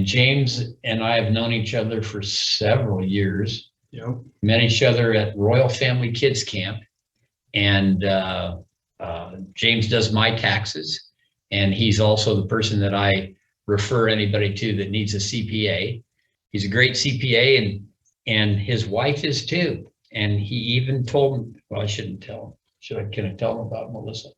James and I have known each other for several years. Yep. Met each other at Royal Family Kids Camp, and James does my taxes, and he's also the person that I refer anybody to that needs a CPA. He's a great CPA, and his wife is too. And he even told me, well, I shouldn't tell him. Can I tell him about Melissa?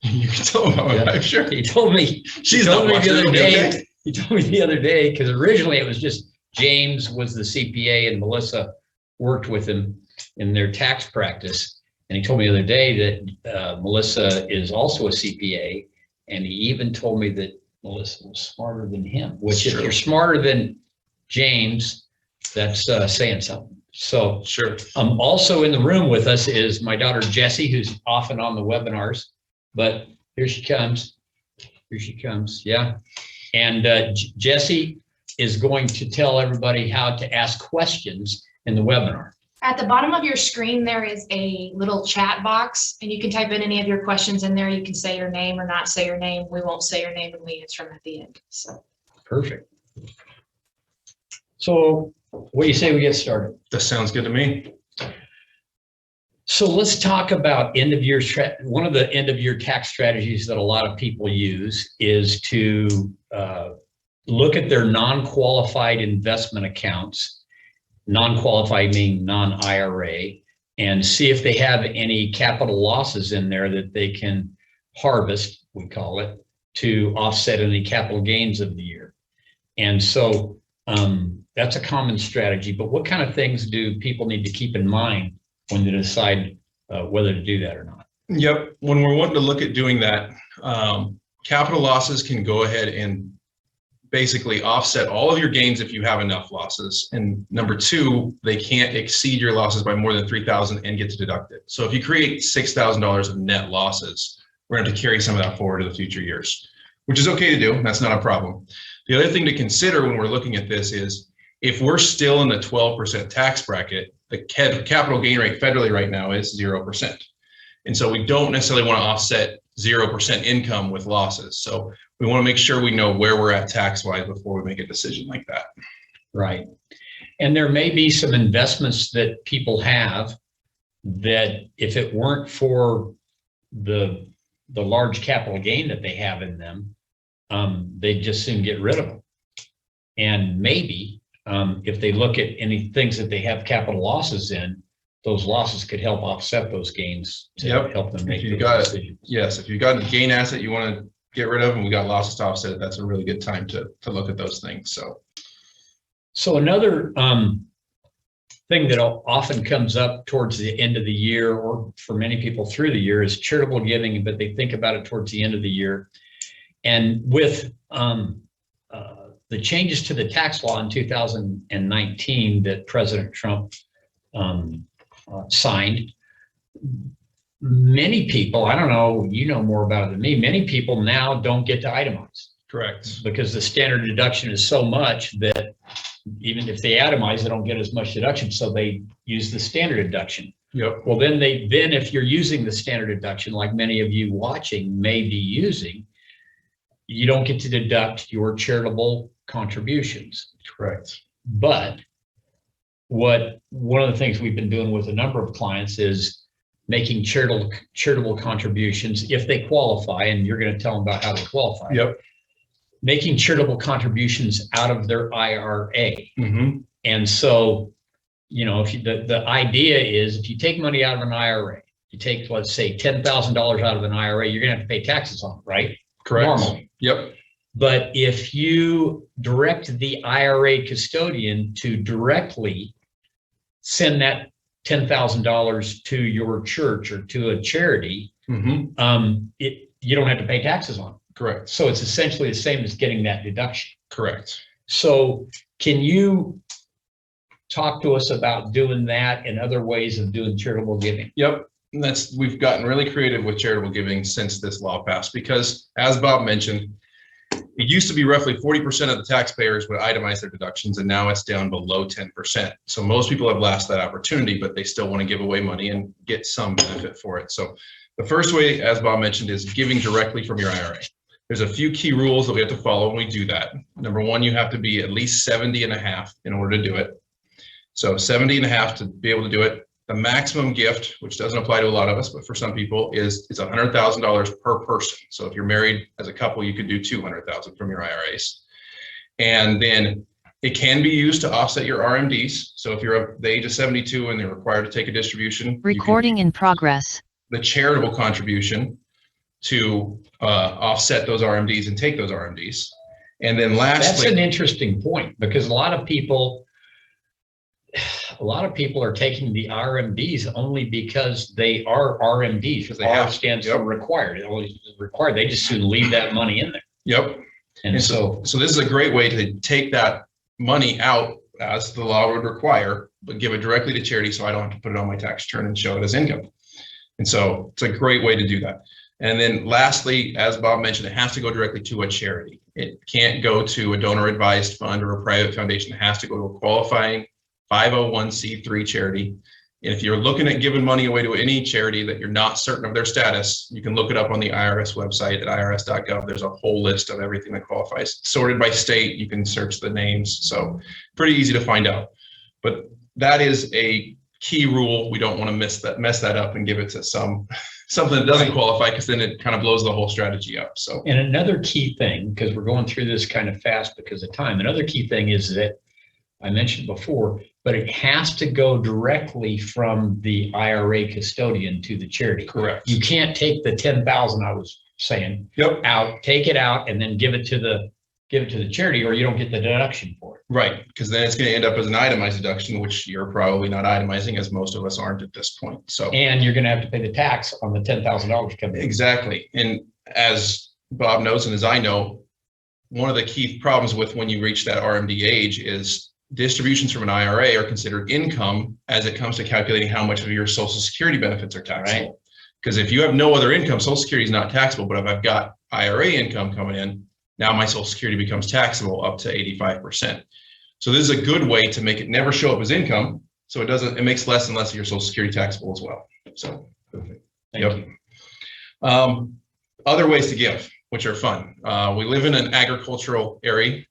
You can tell them about my wife, sure. He told me, She's not watching the other day. Okay. He told me the other day, because originally it was just James was the CPA and Melissa worked with him in their tax practice. And he told me the other day that Melissa is also a CPA. And he even told me that Melissa was smarter than him, which if you're smarter than James, that's saying something. So sure. Also in the room with us is my daughter, Jessie, who's often on the webinars, but here she comes. Here she comes. Yeah. And Jessie is going to tell everybody how to ask questions in the webinar. At the bottom of your screen, there is a little chat box, and you can type in any of your questions in there. You can say your name or not say your name. We won't say your name when we answer them at the end. So perfect. So what do you say we get started? That sounds good to me. So let's talk about end of year. One of the end of year tax strategies that a lot of people use is to look at their non-qualified investment accounts, non-qualified meaning non-IRA, and see if they have any capital losses in there that they can harvest, we call it, to offset any capital gains of the year. And so that's a common strategy, but what kind of things do people need to keep in mind when they decide whether to do that or not? Yep. When we're wanting to look at doing that, capital losses can go ahead and basically offset all of your gains if you have enough losses. And number two, they can't exceed your losses by more than $3,000 and get to deduct it. So if you create $6,000 of net losses, we're going to have to carry some of that forward to the future years, which is okay to do. That's not a problem. The other thing to consider when we're looking at this is if we're still in the 12% tax bracket, the capital gain rate federally right now is 0%. And so we don't necessarily want to offset 0% income with losses. So we want to make sure we know where we're at tax-wise before we make a decision like that. Right. And there may be some investments that people have that if it weren't for the large capital gain that they have in them, they'd just soon get rid of them. And maybe if they look at any things that they have capital losses in, those losses could help offset those gains to help them make those decisions. Yes, if you've got a gain asset you want to get rid of and we got losses to offset it, that's a really good time to look at those things. So another thing that often comes up towards the end of the year, or for many people through the year, is charitable giving, but they think about it towards the end of the year. And with the changes to the tax law in 2019 that President Trump signed, many people, I don't know, you know more about it than me, many people now don't get to itemize. Correct. Because the standard deduction is so much that even if they itemize, they don't get as much deduction, so they use the standard deduction. Yep. Well, then if you're using the standard deduction, like many of you watching may be using, you don't get to deduct your charitable contributions. Correct. But one of the things we've been doing with a number of clients is making charitable contributions if they qualify, and you're going to tell them about how they qualify. Yep. Making charitable contributions out of their IRA. Mm-hmm. And so, you know, if the idea is if you take money out of an IRA, you take, let's say, $10,000 out of an IRA, you're going to have to pay taxes on it, right? Correct. Normally. Yep. But if you direct the IRA custodian to directly send that $10,000 to your church or to a charity, mm-hmm. You don't have to pay taxes on it. Correct. So it's essentially the same as getting that deduction. Correct. So can you talk to us about doing that and other ways of doing charitable giving? Yep. And we've gotten really creative with charitable giving since this law passed, because as Bob mentioned, it used to be roughly 40% of the taxpayers would itemize their deductions, and now it's down below 10%. So most people have lost that opportunity, but they still want to give away money and get some benefit for it. So the first way, as Bob mentioned, is giving directly from your IRA. There's a few key rules that we have to follow when we do that. Number one, you have to be at least 70.5 in order to do it. So 70.5 to be able to do it. The maximum gift, which doesn't apply to a lot of us, but for some people, is $100,000 per person. So if you're married as a couple, you could do $200,000 from your IRAs. And then it can be used to offset your RMDs. So if you're the age of 72 and they're required to take a distribution, recording in progress, the charitable contribution to offset those RMDs and take those RMDs. And then lastly, that's an interesting point, because a lot of people are taking the RMDs only because they are RMDs. Because they R have stands for required. It always is required. They just soon leave that money in there. Yep. And so this is a great way to take that money out as the law would require, but give it directly to charity, so I don't have to put it on my tax return and show it as income. And so it's a great way to do that. And then lastly, as Bob mentioned, it has to go directly to a charity. It can't go to a donor advised fund or a private foundation. It has to go to a qualifying 501c3 charity. And if you're looking at giving money away to any charity that you're not certain of their status, you can look it up on the IRS website at irs.gov. There's a whole list of everything that qualifies. Sorted by state, you can search the names. So pretty easy to find out. But that is a key rule. We don't want to mess that up and give it to something that doesn't qualify, because then it kind of blows the whole strategy up. So, and another key thing, because we're going through this kind of fast because of time, another key thing is that I mentioned before, but it has to go directly from the IRA custodian to the charity. correct. You can't take the 10,000 I was saying out, take it out, and then give it to the charity, or you don't get the deduction for it. Right, because then it's going to end up as an itemized deduction, which you're probably not itemizing, as most of us aren't at this point. So, and you're going to have to pay the tax on the $10,000 coming in. exactly. And as Bob knows, and as I know, one of the key problems with when you reach that RMD age is distributions from an IRA are considered income as it comes to calculating how much of your Social Security benefits are taxable. Because if you have no other income, Social Security is not taxable. But if I've got IRA income coming in, now my Social Security becomes taxable up to 85%. So this is a good way to make it never show up as income. So it makes less and less of your Social Security taxable as well. So, Thank you. Other ways to give, which are fun. We live in an agricultural area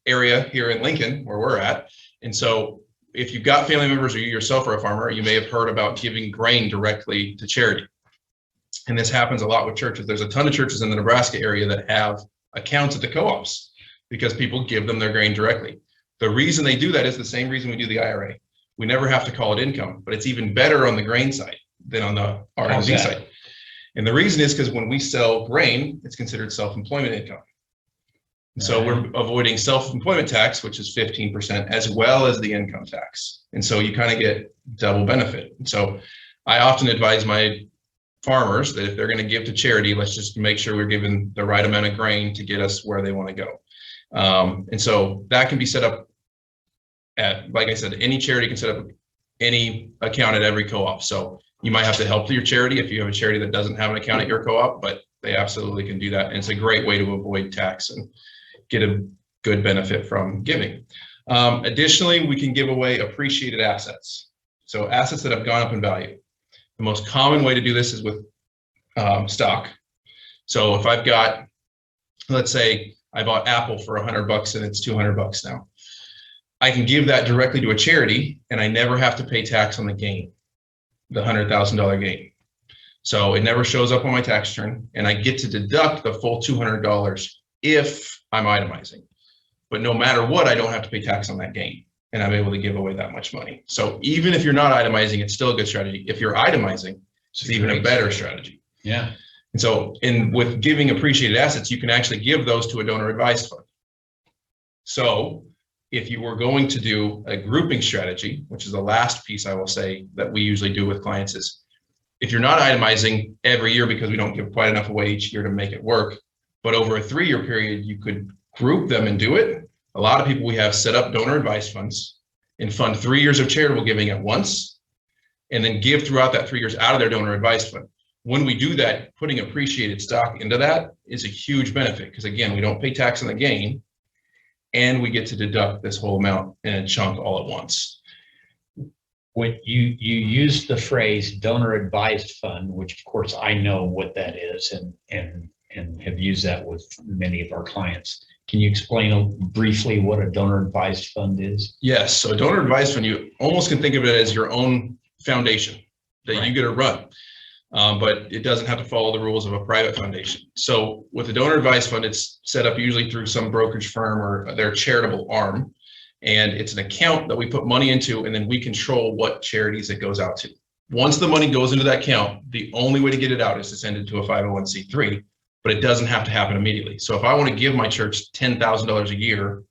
here in Lincoln, where we're at. And so if you've got family members or you yourself are a farmer, you may have heard about giving grain directly to charity. And this happens a lot with churches. There's a ton of churches in the Nebraska area that have accounts at the co-ops because people give them their grain directly. The reason they do that is the same reason we do the IRA. We never have to call it income, but it's even better on the grain side than on the RMD side. And the reason is because when we sell grain, it's considered self-employment income. So we're avoiding self-employment tax, which is 15%, as well as the income tax. And so you kind of get double benefit. And so I often advise my farmers that if they're going to give to charity, let's just make sure we're giving the right amount of grain to get us where they want to go. And so that can be set up at, like I said, any charity can set up any account at every co-op. So you might have to help your charity if you have a charity that doesn't have an account at your co-op, but they absolutely can do that. And it's a great way to avoid tax and get a good benefit from giving. Additionally, we can give away appreciated assets. So assets that have gone up in value. The most common way to do this is with stock. So if I've got, let's say I bought Apple for $100 and it's $200 now, I can give that directly to a charity and I never have to pay tax on the gain, the $100,000 gain. So it never shows up on my tax return, and I get to deduct the full $200 if I'm itemizing. But no matter what, I don't have to pay tax on that gain, and I'm able to give away that much money. So even if you're not itemizing, it's still a good strategy. If you're itemizing, it's even a better strategy. Yeah. And so with giving appreciated assets, you can actually give those to a donor advised fund. So if you were going to do a grouping strategy, which is the last piece I will say that we usually do with clients, is if you're not itemizing every year, because we don't give quite enough away each year to make it work, but over a 3-year period, you could group them and do it. A lot of people we have set up donor advised funds and fund 3 years of charitable giving at once, and then give throughout that 3 years out of their donor advised fund. When we do that, putting appreciated stock into that is a huge benefit, because again, we don't pay tax on the gain, and we get to deduct this whole amount in a chunk all at once. When you used the phrase donor advised fund, which of course I know what that is, and have used that with many of our clients. Can you explain briefly what a donor advised fund is? Yes. So a donor advised fund, you almost can think of it as your own foundation that you Right. get to run. But it doesn't have to follow the rules of a private foundation. So with a donor advised fund, it's set up usually through some brokerage firm or their charitable arm. And it's an account that we put money into, and then we control what charities it goes out to. Once the money goes into that account, the only way to get it out is to send it to a 501c3, but it doesn't have to happen immediately. So if I want to give my church $10,000 a year,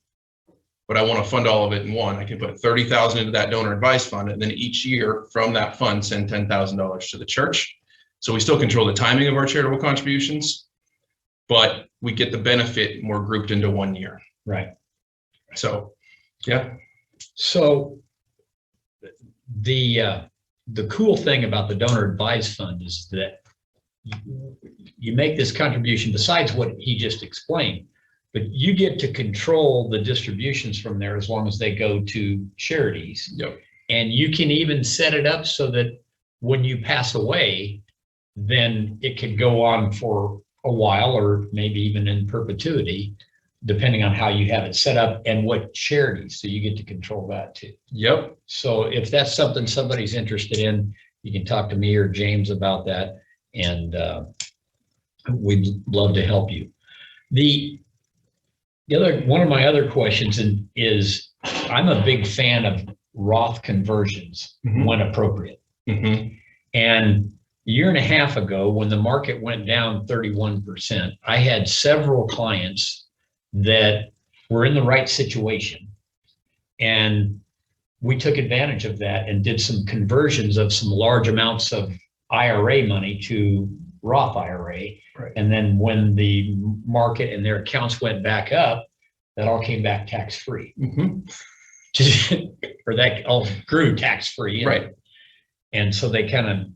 but I want to fund all of it in one, I can put $30,000 into that donor advised fund, and then each year from that fund, send $10,000 to the church. So we still control the timing of our charitable contributions, but we get the benefit more grouped into 1 year. Right. So, yeah. So the cool thing about the donor advised fund is that you make this contribution besides what he just explained, but you get to control the distributions from there as long as they go to charities. Yep. And you can even set it up so that when you pass away, then it could go on for a while or maybe even in perpetuity, depending on how you have it set up and what charities. So you get to control that too. Yep. So if that's something somebody's interested in, you can talk to me or James about that, and we'd love to help you. The other one of my other questions is I'm a big fan of Roth conversions when appropriate. And a year and a half ago, when the market went down 31%, I had several clients that were in the right situation. And we took advantage of that and did some conversions of some large amounts of IRA money to Roth IRA. Right. And then when the market and their accounts went back up, that all came back tax-free. Or that all grew tax-free. Right. And so they kind of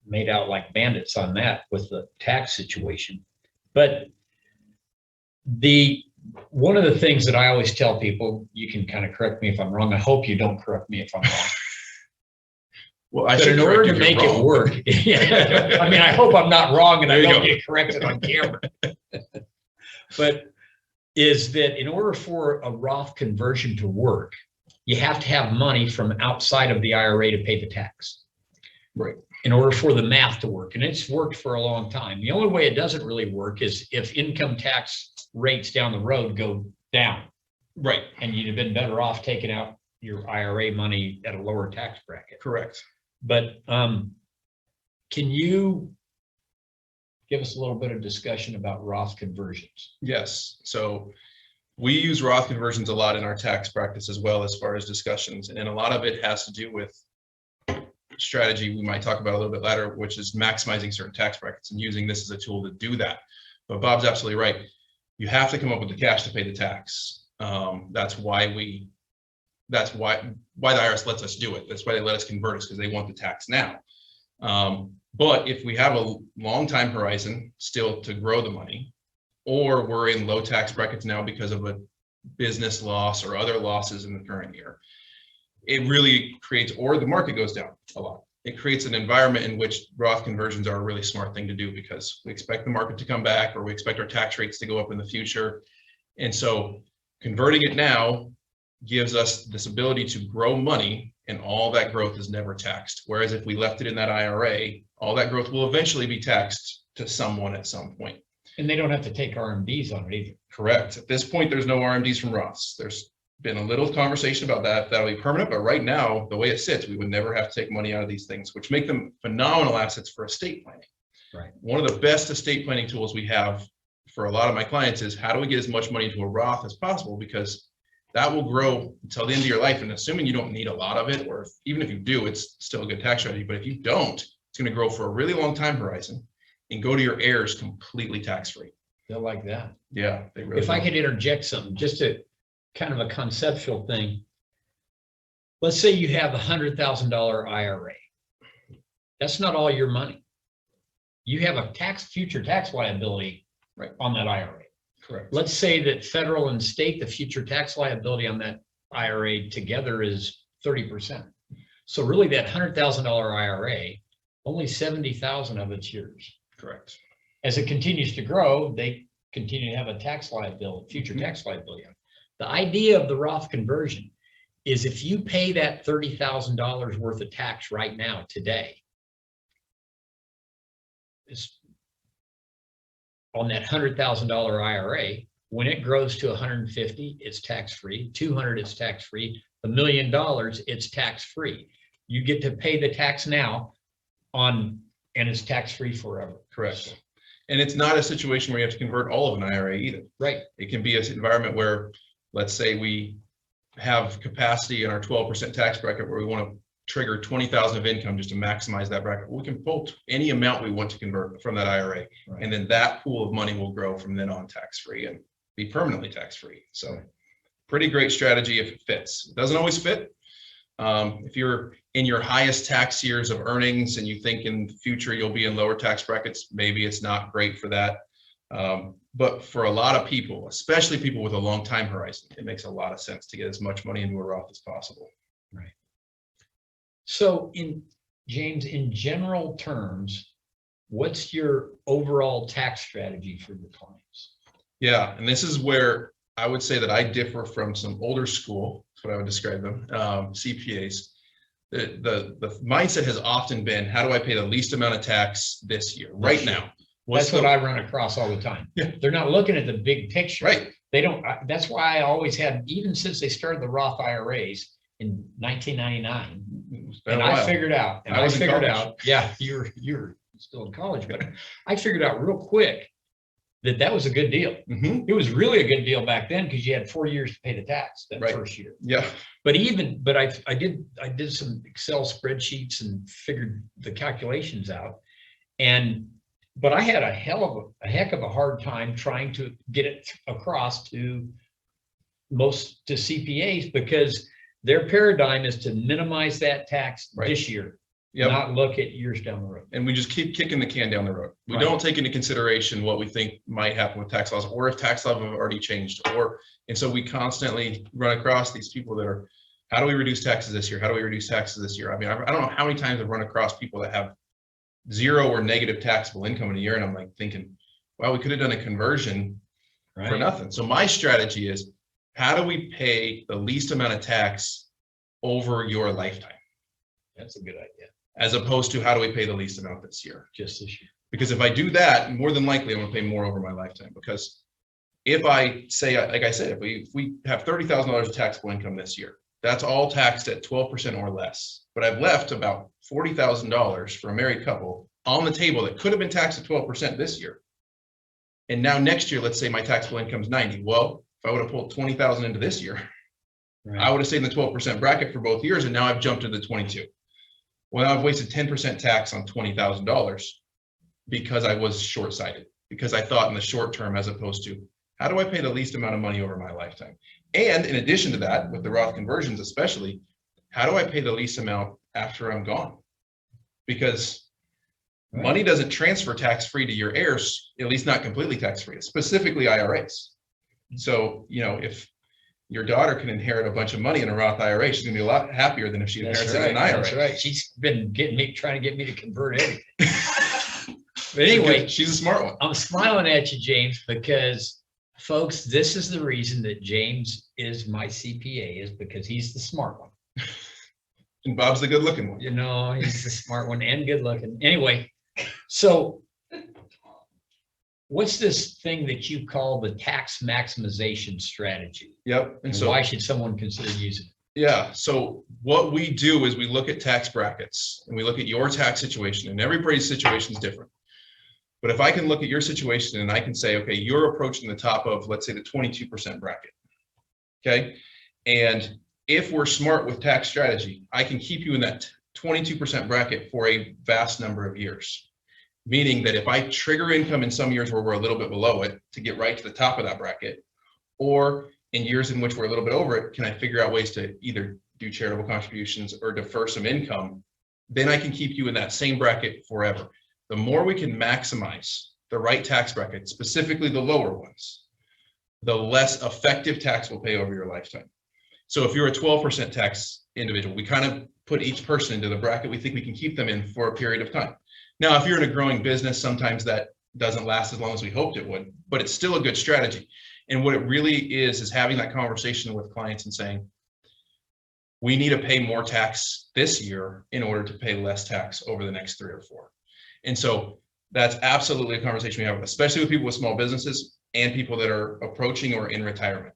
made out like bandits on that with the tax situation. But one of the things that I always tell people, you can kind of correct me if I'm wrong. I hope you don't correct me if I'm wrong. Well, I But should in order correct to you make if you're it wrong. work, I mean, I hope I'm not wrong and I There you don't go. get corrected on camera. But is that in order for a Roth conversion to work, you have to have money from outside of the IRA to pay the tax. Right. In order for the math to work. And it's worked for a long time. The only way it doesn't really work is if income tax rates down the road go down. Right. And you'd have been better off taking out your IRA money at a lower tax bracket. Correct. But can you give us a little bit of discussion about Roth conversions? Yes. So we use Roth conversions a lot in our tax practice as well, as far as discussions. And a lot of it has to do with strategy we might talk about a little bit later, which is maximizing certain tax brackets and using this as a tool to do that. But Bob's absolutely right. You have to come up with the cash to pay the tax. That's why the IRS lets us do it. That's why they let us convert us, because they want the tax now. But if we have a long time horizon still to grow the money, or we're in low tax brackets now because of a business loss or other losses in the current year, it really creates, or the market goes down a lot. It creates an environment in which Roth conversions are a really smart thing to do, because we expect the market to come back, or we expect our tax rates to go up in the future. And so converting it now gives us this ability to grow money, and all that growth is never taxed. Whereas if we left it in that IRA, all that growth will eventually be taxed to someone at some point. And they don't have to take RMDs on it either. Correct. At this point, there's no RMDs from Roths. There's been a little conversation about that. That'll be permanent, but right now, the way it sits, we would never have to take money out of these things, which make them phenomenal assets for estate planning. Right. One of the best estate planning tools we have for a lot of my clients is how do we get as much money into a Roth as possible, because that will grow until the end of your life. And assuming you don't need a lot of it, or even if you do, it's still a good tax strategy. But if you don't, it's going to grow for a really long time horizon and go to your heirs completely tax-free. They'll like that. Yeah, they really If I do. could interject something, just a kind of a conceptual thing. Let's say you have $100,000 IRA. That's not all your money. You have a future tax liability Right. on that IRA. Correct. Let's say that federal and state, the future tax liability on that IRA together is 30%. So really that $100,000 IRA, only 70,000 of it's yours. Correct. As it continues to grow, they continue to have a tax liability, future tax liability. The idea of the Roth conversion is if you pay that $30,000 worth of tax right now, today, it's on that $100,000 IRA, when it grows to 150, it's tax-free, 200, it's tax-free, $1 million, it's tax-free. You get to pay the tax now and it's tax-free forever. Correct. And it's not a situation where you have to convert all of an IRA either. Right. It can be an environment where, let's say we have capacity in our 12% tax bracket where we want to trigger 20,000 of income just to maximize that bracket. We can pull any amount we want to convert from that IRA. Right. And then that pool of money will grow from then on tax-free and be permanently tax-free. So pretty great strategy if it fits. It doesn't always fit. If you're in your highest tax years of earnings and you think in the future you'll be in lower tax brackets, maybe it's not great for that. But for a lot of people, especially people with a long time horizon, it makes a lot of sense to get as much money into a Roth as possible. Right. So James, in general terms, what's your overall tax strategy for your clients? Yeah, and this is where I would say that I differ from some older school, that's what I would describe them, CPAs. The mindset has often been, how do I pay the least amount of tax this year, right now? That's what I run across all the time. Yeah. They're not looking at the big picture. Right. They don't, that's why I always had, even since they started the Roth IRAs in 1999, It's been and a I while. figured out, and I I was in figured college. out, yeah, you're still in college, but I figured out real quick that was a good deal. Mhm. It was really a good deal back then because you had 4 years to pay the tax that Right. first year. Yeah, But I did some Excel spreadsheets and figured the calculations out. But I had a heck of a hard time trying to get it across to CPAs because their paradigm is to minimize that tax Right. this year, yep. not look at years down the road. And we just keep kicking the can down the road. We Right. don't take into consideration what we think might happen with tax laws, or if tax laws have already changed, and so we constantly run across these people that are, how do we reduce taxes this year? How do we reduce taxes this year? I mean, I don't know how many times I've run across people that have zero or negative taxable income in a year, and I'm like thinking, wow, we could have done a conversion for Right. nothing. So my strategy is, how do we pay the least amount of tax over your lifetime, That's a good idea. as opposed to how do we pay the least amount this year? Just this year. Because if I do that, more than likely I'm gonna pay more over my lifetime. Because if I say, like I said, if we have $30,000 of taxable income this year, that's all taxed at 12% or less. But I've left about $40,000 for a married couple on the table that could have been taxed at 12% this year. And now next year, let's say my taxable income is 90. Well, if I would have pulled 20,000 into this year, Right. I would have stayed in the 12% bracket for both years, and now I've jumped to the 22. Well, now I've wasted 10% tax on $20,000 because I was short-sighted, because I thought in the short term, as opposed to how do I pay the least amount of money over my lifetime? And in addition to that, with the Roth conversions especially, how do I pay the least amount after I'm gone? Because Right. money doesn't transfer tax-free to your heirs, at least not completely tax-free, specifically IRAs. So, if your daughter can inherit a bunch of money in a Roth IRA, she's gonna be a lot happier than if she That's inherits it in right. an IRA. That's right. She's been trying to get me to convert everything. But anyway, She's a smart one. I'm smiling at you, James, because folks, this is the reason that James is my CPA, is because he's the smart one. And Bob's the good looking one. He's the smart one and good looking. Anyway, so what's this thing that you call the tax maximization strategy? Yep. And And so, why should someone consider using it? yeah, so what we do is we look at tax brackets and we look at your tax situation, and everybody's situation is different. But if I can look at your situation and I can say, okay, you're approaching the top of, let's say, the 22% bracket. Okay. And if we're smart with tax strategy, I can keep you in that 22% bracket for a vast number of years. Meaning that if I trigger income in some years where we're a little bit below it to get right to the top of that bracket, or in years in which we're a little bit over it, can I figure out ways to either do charitable contributions or defer some income? Then I can keep you in that same bracket forever. The more we can maximize the right tax bracket, specifically the lower ones, the less effective tax we'll pay over your lifetime. So if you're a 12% tax individual, we kind of put each person into the bracket we think we can keep them in for a period of time. Now, if you're in a growing business, sometimes that doesn't last as long as we hoped it would, but it's still a good strategy. And what it really is having that conversation with clients and saying, we need to pay more tax this year in order to pay less tax over the next 3 or 4. And so that's absolutely a conversation we have, especially with people with small businesses and people that are approaching or in retirement.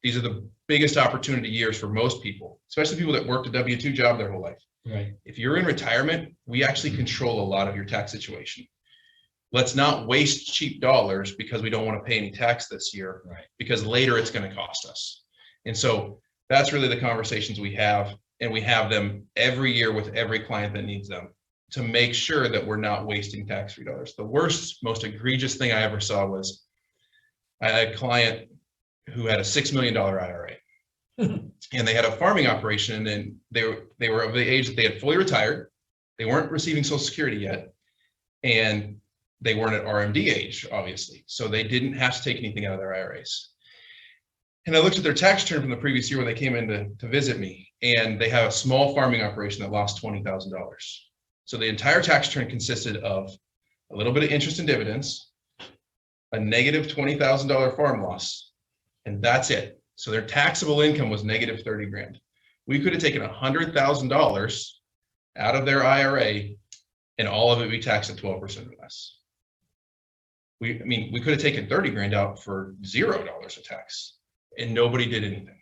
These are the biggest opportunity years for most people, especially people that worked a W-2 job their whole life. Right. If you're in retirement, we actually control a lot of your tax situation. Let's not waste cheap dollars because we don't want to pay any tax this year, Right. because later it's going to cost us. And so that's really the conversations we have, and we have them every year with every client that needs them to make sure that we're not wasting tax-free dollars. The worst, most egregious thing I ever saw was I had a client who had a $6 million IRA. And they had a farming operation, and they were of the age that they had fully retired. They weren't receiving Social Security yet, and they weren't at RMD age, obviously. So they didn't have to take anything out of their IRAs. And I looked at their tax return from the previous year when they came in to visit me, and they have a small farming operation that lost $20,000. So the entire tax return consisted of a little bit of interest and dividends, a negative $20,000 farm loss, and that's it. So their taxable income was negative 30 grand. We could have taken $100,000 out of their IRA and all of it be taxed at 12% or less. I mean, we could have taken 30 grand out for $0 of tax and nobody did anything.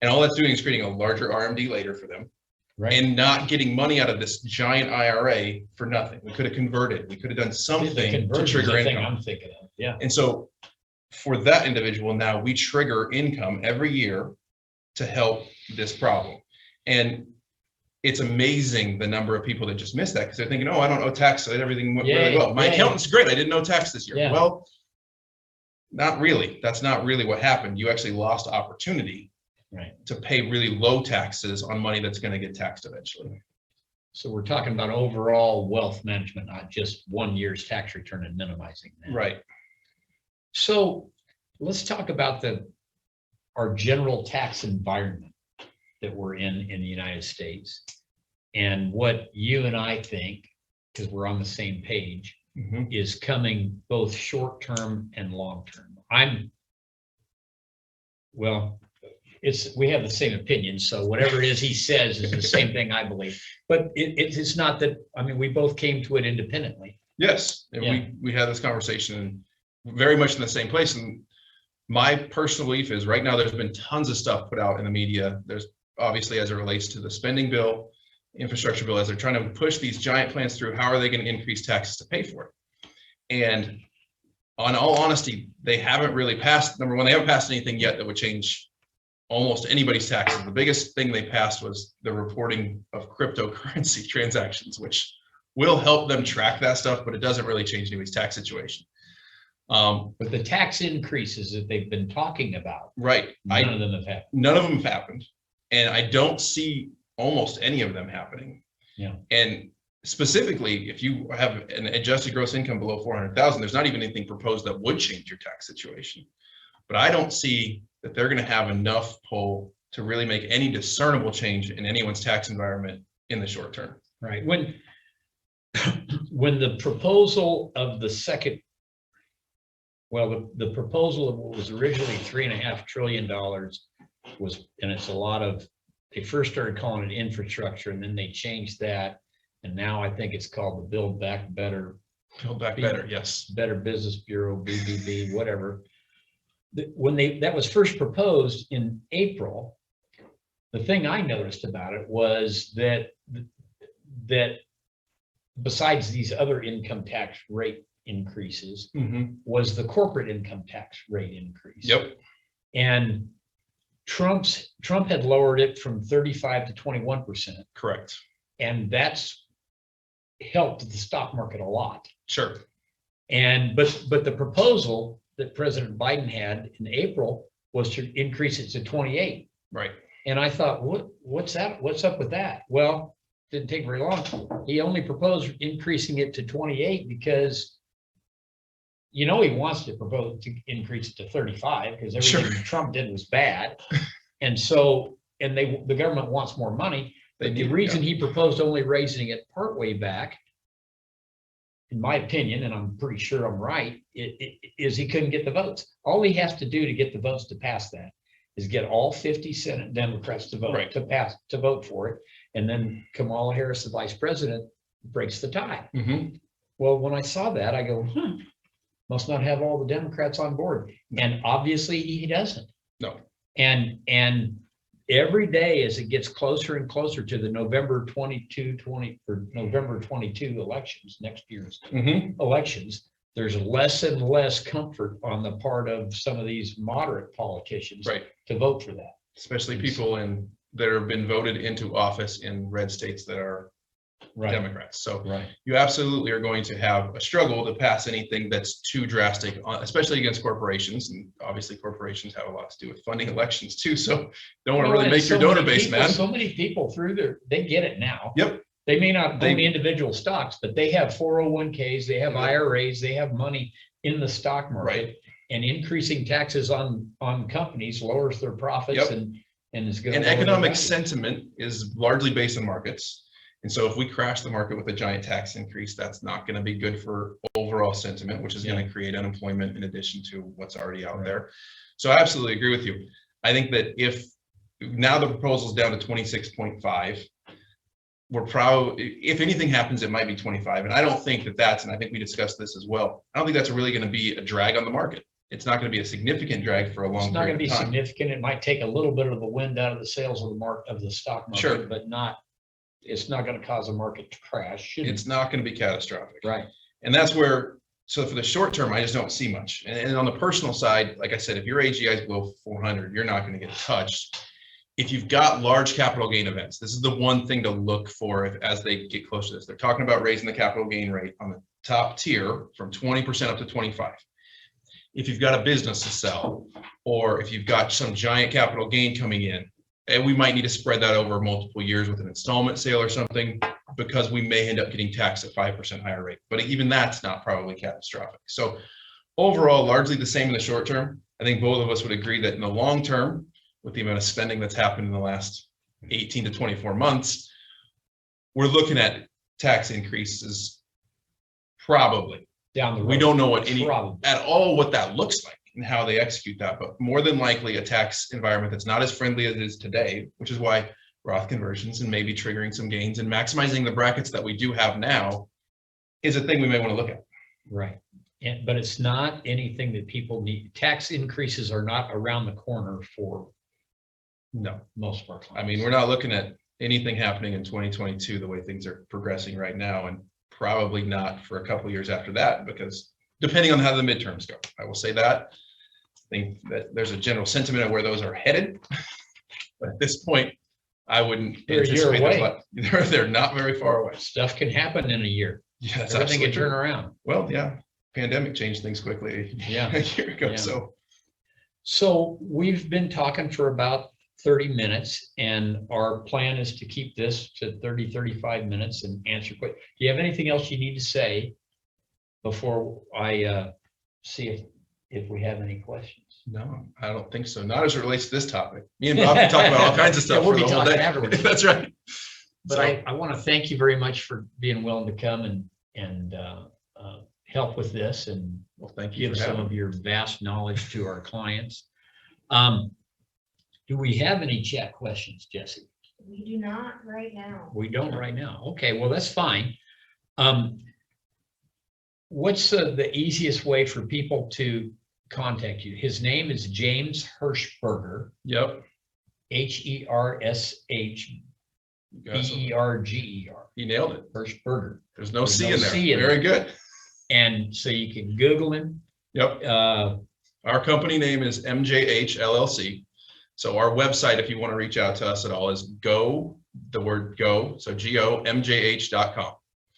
And all that's doing is creating a larger RMD later for them. Right. And not getting money out of this giant IRA for nothing. We could have converted. We could have done something to trigger income. I'm thinking of, yeah. And so for that individual, now we trigger income every year to help this problem. And it's amazing the number of people that just miss that because they're thinking, oh, I don't owe tax, so everything went really well. My accountant's great. I didn't know tax this year. Yeah. Well, not really. That's not really what happened. You actually lost opportunity, right, to pay really low taxes on money that's going to get taxed eventually. So we're talking about overall wealth management, not just 1 year's tax return and minimizing that. Right. So let's talk about our general tax environment that we're in the United States and what you and I think, because we're on the same page, is coming both short-term and long-term. We have the same opinion, so whatever it is he says is the same thing I believe. But it's not that, I mean, we both came to it independently. Yes, and we had this conversation very much in the same place. And my personal belief is right now there's been tons of stuff put out in the media. There's obviously, as it relates to the spending bill, infrastructure bill, as they're trying to push these giant plans through, how are they going to increase taxes to pay for it? And on all honesty, they haven't really passed, number one, they haven't passed anything yet that would change almost anybody's taxes. The biggest thing they passed was the reporting of cryptocurrency transactions, which will help them track that stuff, but it doesn't really change anybody's tax situation. But the tax increases that they've been talking about, right. None of them have happened. None of them have happened. And I don't see almost any of them happening. Yeah. And specifically, if you have an adjusted gross income below 400,000, there's not even anything proposed that would change your tax situation. But I don't see that they're going to have enough pull to really make any discernible change in anyone's tax environment in the short term. Right. When the proposal of the second, the proposal of what was originally $3.5 trillion was, and it's a lot of, they first started calling it infrastructure and then they changed that. And now I think it's called the Build Back Better. Build Back Better, yes. Better Business Bureau, BBB, whatever. When that was first proposed in April, the thing I noticed about it was that besides these other income tax rate increases, was the corporate income tax rate increase. Yep. And Trump had lowered it from 35 to 21%. Correct. And that's helped the stock market a lot. Sure. And but the proposal that President Biden had in April was to increase it to 28. Right. And I thought, what's that? What's up with that? Well, didn't take very long. He only proposed increasing it to 28 because he wants to propose to increase it to 35 because everything Trump did was bad. And so, the government wants more money. The reason he proposed only raising it partway back in my opinion, and I'm pretty sure I'm right, is he couldn't get the votes. All he has to do to get the votes to pass that is get all 50 Senate Democrats to vote, Right. to vote for it. And then Kamala Harris, the vice president, breaks the tie. Well, when I saw that, I go, must not have all the Democrats on board. And obviously he doesn't. No. And every day as it gets closer and closer to the November 22 elections, next year's elections, there's less and less comfort on the part of some of these moderate politicians Right. to vote for that. Especially people that have been voted into office in red states that are Democrats. So Right. you absolutely are going to have a struggle to pass anything that's too drastic, especially against corporations. And obviously corporations have a lot to do with funding elections too. So don't want to really make your donor base, man. So many people they get it now. Yep. They may not own individual stocks, but they have 401ks, they have IRAs, they have money in the stock market. Right. And increasing taxes on companies lowers their profits and is going to. And economic sentiment is largely based on markets. And so if we crash the market with a giant tax increase, that's not going to be good for overall sentiment, which is going to create unemployment in addition to what's already out there. So I absolutely agree with you. I think that if now the proposal's down to 26.5, we're probably, if anything happens, it might be 25. And I don't think and I think we discussed this as well, I don't think that's really going to be a drag on the market. It's not going to be a significant drag for a long It's not going to period be of time. significant. It might take a little bit of the wind out of the sails of the stock market, Sure. but it's not going to cause a market to crash. It's not going to be catastrophic. Right. And that's where, so for the short term, I just don't see much. And on the personal side, like I said, if your AGI is below 400, you're not going to get touched. If you've got large capital gain events, this is the one thing to look for as they get close to this. They're talking about raising the capital gain rate on the top tier from 20% up to 25. If you've got a business to sell, or if you've got some giant capital gain coming in, and we might need to spread that over multiple years with an installment sale or something, because we may end up getting taxed at 5% higher rate. But even that's not probably catastrophic. So overall, largely the same in the short term. I think both of us would agree that in the long term, with the amount of spending that's happened in the last 18 to 24 months, we're looking at tax increases probably. Down the road. We don't know what what that looks like and how they execute that, but more than likely a tax environment that's not as friendly as it is today, which is why Roth conversions and maybe triggering some gains and maximizing the brackets that we do have now is a thing we may want to look at. Right. But it's not anything that people need. Tax increases are not around the corner for most of our clients. I mean, we're not looking at anything happening in 2022 the way things are progressing right now, and probably not for a couple of years after that, because depending on how the midterms go, I will say that. I think that there's a general sentiment of where those are headed. But at this point, I wouldn't anticipate they're not very far away. Stuff can happen in a year. Yeah, that's everything can absolutely turn true. around. Well, yeah, pandemic changed things quickly a year ago. Yeah. So we've been talking for about 30 minutes, and our plan is to keep this to 30, 35 minutes and answer quick. Do you have anything else you need to say before I see if we have any questions? No, I don't think so. Not as it relates to this topic. Me and Bob can talk about all kinds of stuff. Yeah, we'll for be the whole talking day. afterwards. That's right. But So, I want to thank you very much for being willing to come and help with this and well, thank you give for some having of me. your vast knowledge to our clients. Do we have any chat questions, Jesse? We do not right now. We don't right now. Okay, well, that's fine. What's the easiest way for people to contact you? His name is James Hershberger, Yep. Hershberger. You nailed it. Hershberger. There's no There's C no in there. C in Very there. good. And so you can Google him. Yep. Our company name is MJH LLC. So our website, if you want to reach out to us at all, is the word go, so GOMJH.com.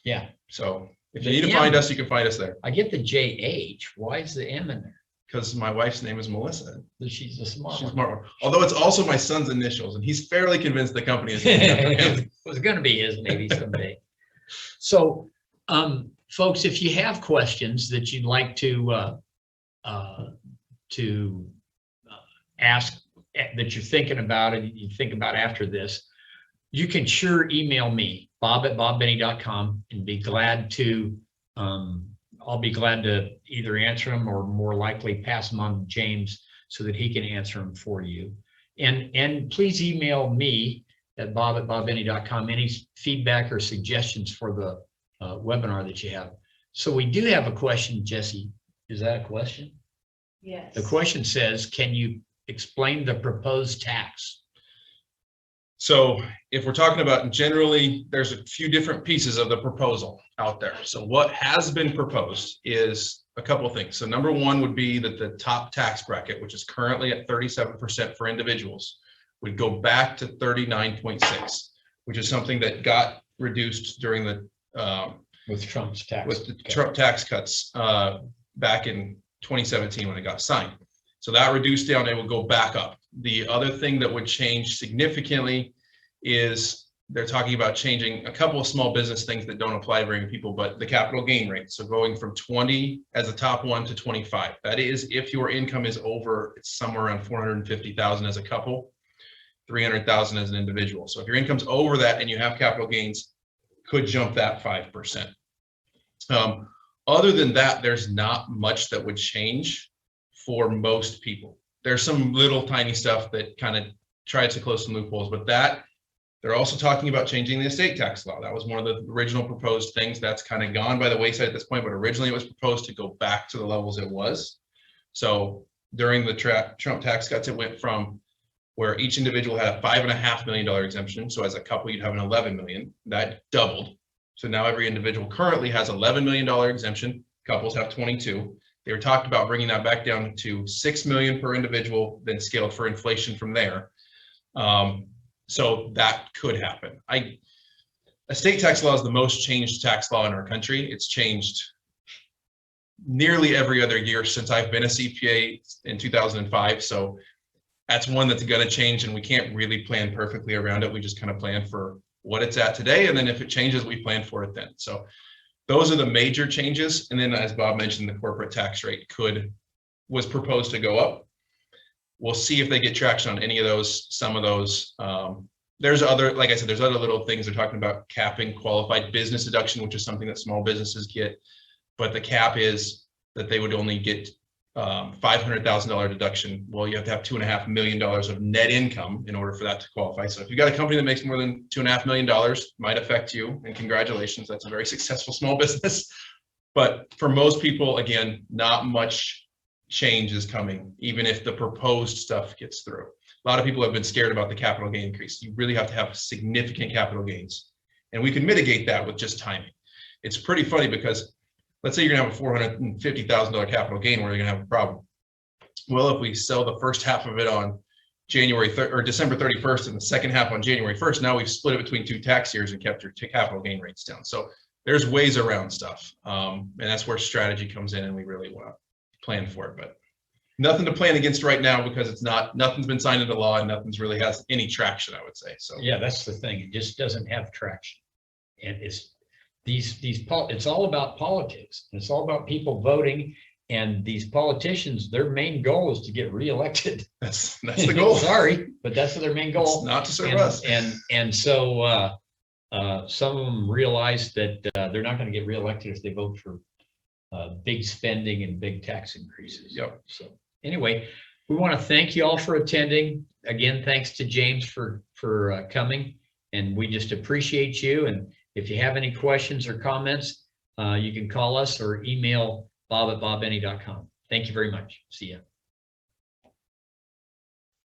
Yeah, So if The you need to M. find us, you can find us there. I get the JH. Why is the M in there? Because my wife's name is Melissa. She's a smart She's one. smart. Although it's also my son's initials, and he's fairly convinced the company is named after him. It was going to be his maybe someday. So, folks, if you have questions that you'd like to ask, that you're thinking about and you think about after this, you can sure email me, bob@bobbenny.com, and be glad to I'll be glad to either answer them or more likely pass them on to James so that he can answer them for you. And please email me at bob@bobbenny.com any feedback or suggestions for the webinar that you have. So we do have a question, Jesse. Is that a question? Yes. The question says, can you explain the proposed tax? So if we're talking about generally, there's a few different pieces of the proposal out there. So what has been proposed is a couple of things. So number one would be that the top tax bracket, which is currently at 37% for individuals, would go back to 39.6, which is something that got reduced during the With Trump's tax. with the Trump tax cuts back in 2017 when it got signed. So that reduced down, it will go back up. The other thing that would change significantly is they're talking about changing a couple of small business things that don't apply to very many people, but the capital gain rate. So going from 20 as a top one to 25. That is if your income is over, it's somewhere around 450,000 as a couple, 300,000 as an individual. So if your income's over that and you have capital gains, could jump that 5%. Other than that, there's not much that would change for most people. There's some little tiny stuff that kind of tries to close some loopholes, but that they're also talking about changing the estate tax law. That was one of the original proposed things that's kind of gone by the wayside at this point, but originally it was proposed to go back to the levels it was. So during the Trump tax cuts, it went from where each individual had a $5.5 million exemption. So as a couple, you'd have an 11 million. That doubled. So now every individual currently has $11 million exemption. Couples have 22. They were talked about bringing that back down to 6 million per individual, then scaled for inflation from there. So that could happen. Estate tax law is the most changed tax law in our country. It's changed nearly every other year since I've been a CPA in 2005. So that's one that's going to change, and we can't really plan perfectly around it. We just kind of plan for what it's at today, and then if it changes, we plan for it then. So those are the major changes. And then, as Bob mentioned, the corporate tax rate was proposed to go up. We'll see if they get traction on any of those. Some of those, there's other, like I said, there's other little things. They're talking about capping qualified business deduction, which is something that small businesses get. But the cap is that they would only get $500,000 deduction. Well, you have to have $2.5 million of net income in order for that to qualify. So if you've got a company that makes more than $2.5 million, might affect you, and congratulations, that's a very successful small business. But for most people, again, not much change is coming, even if the proposed stuff gets through. A lot of people have been scared about the capital gain increase. You really have to have significant capital gains, and we can mitigate that with just timing. It's pretty funny because let's say you're gonna have a $450,000 capital gain, where you're gonna have a problem. Well, if we sell the first half of it on January 3rd or December 31st and the second half on January 1st, now we've split it between 2 tax years and kept your capital gain rates down. So there's ways around stuff, and that's where strategy comes in, and we really want to plan for it. But nothing to plan against right now, because it's nothing's been signed into law, and nothing's really has any traction, I would say. So Yeah, that's the thing. It just doesn't have traction. And it's it's all about politics. It's all about people voting, and these politicians, their main goal is to get reelected. that's the goal. Sorry, but that's their main goal. It's not to serve and, us. And so some of them realize that they're not going to get reelected if they vote for big spending and big tax increases. Yep. So anyway, we want to thank you all for attending. Again, thanks to James for coming, and we just appreciate you. And if you have any questions or comments, you can call us or email bob@bobbenny.com. Thank you very much. See ya.